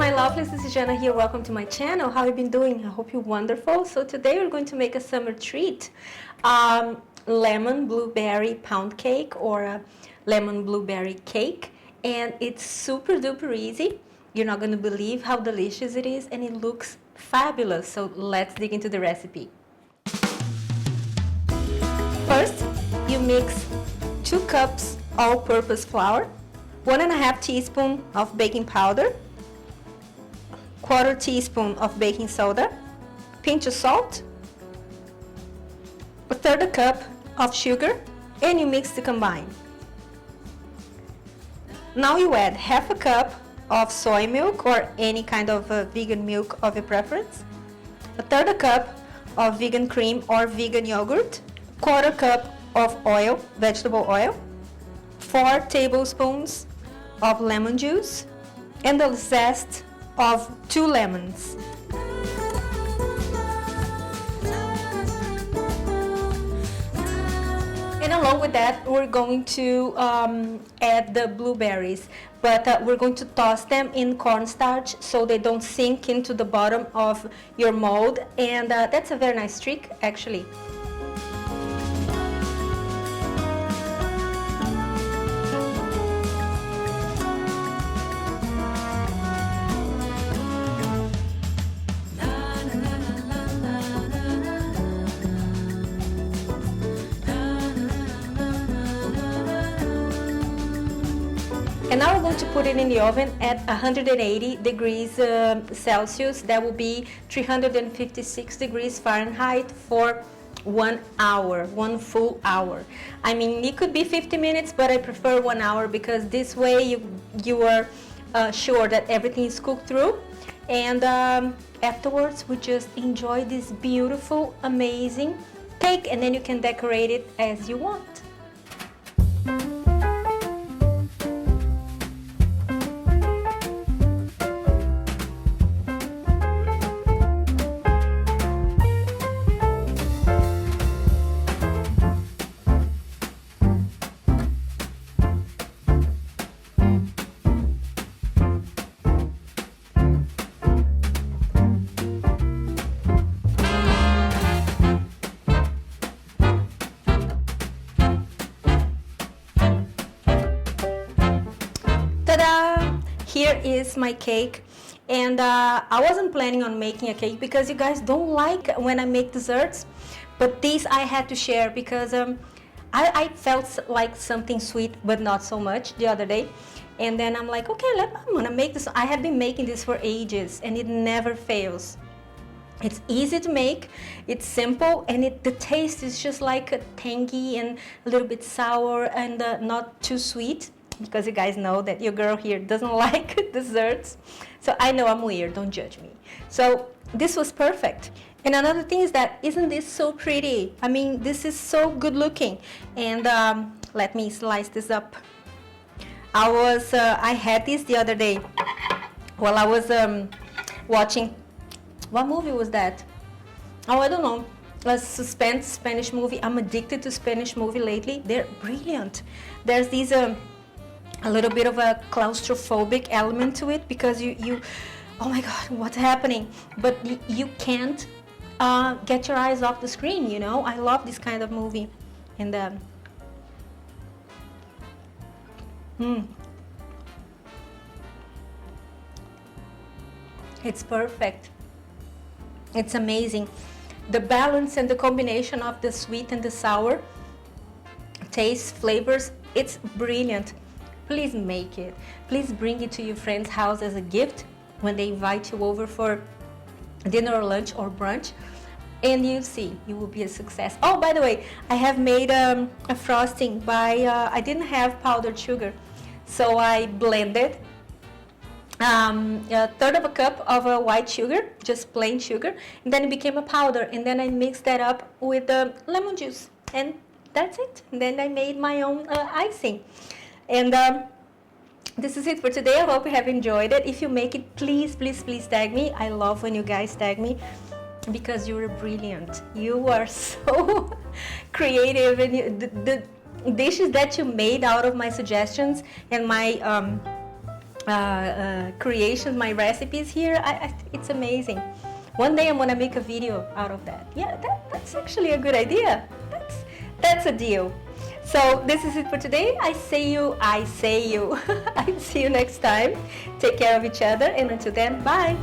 my lovelies, this is Jana here. Welcome to my channel. How have you been doing? I hope you're wonderful. So today we're going to make a summer treat. Lemon blueberry pound cake or a lemon blueberry cake. And it's super duper easy. You're not going to believe how delicious it is, and it looks fabulous. So let's dig into the recipe. First, you mix 2 cups all-purpose flour, 1.5 teaspoon of baking powder, 1/4 teaspoon of baking soda, pinch of salt, 1/3 cup of sugar, and you mix to combine. Now you add 1/2 cup of soy milk or any kind of vegan milk of your preference, 1/3 cup of vegan cream or vegan yogurt, 1/4 cup of oil, vegetable oil, 4 tablespoons of lemon juice, and the zest of 2 lemons. And along with that, we're going to add the blueberries, but we're going to toss them in cornstarch so they don't sink into the bottom of your mold, and that's a very nice trick actually. And now we're going to put it in the oven at 180 degrees Celsius. That will be 356 degrees Fahrenheit for 1 hour, 1 full hour. I mean, it could be 50 minutes, but I prefer 1 hour because this way you are sure that everything is cooked through. And afterwards, we just enjoy this beautiful, amazing cake, and then you can decorate it as you want. Here is my cake, and I wasn't planning on making a cake because you guys don't like when I make desserts, but this I had to share because I felt like something sweet but not so much the other day, and then I'm like, okay, I'm gonna make this. I have been making this for ages and it never fails. It's easy to make, it's simple, and the taste is just like a tangy and a little bit sour and not too sweet. Because you guys know that your girl here doesn't like desserts. So I know I'm weird, don't judge me. So this was perfect. And another thing is that, isn't this so pretty? I mean, this is so good looking. And let me slice this up. I had this the other day while I was watching, what movie was that? Oh, I don't know. A suspense Spanish movie. I'm addicted to Spanish movie lately. They're brilliant. There's these a little bit of a claustrophobic element to it because you oh my god, what's happening, but you can't get your eyes off the screen, you know. I love this kind of movie. And it's perfect, it's amazing, the balance and the combination of the sweet and the sour tastes, flavors, it's brilliant. Please make it. Please bring it to your friend's house as a gift when they invite you over for dinner or lunch or brunch, and you see, you will be a success. Oh, by the way, I have made a frosting by, I didn't have powdered sugar, so I blended 1/3 cup of white sugar, just plain sugar, and then it became a powder, and then I mixed that up with lemon juice, and that's it. And then I made my own icing. And this is it for today. I hope you have enjoyed it. If you make it, please, please, please tag me. I love when you guys tag me because you're brilliant. You are so creative, and the dishes that you made out of my suggestions and my creations, my recipes here. It's amazing. One day I'm gonna make a video out of that. Yeah, that's actually a good idea. That's a deal. So this is it for today. I say you. I see you next time. Take care of each other, and until then, bye.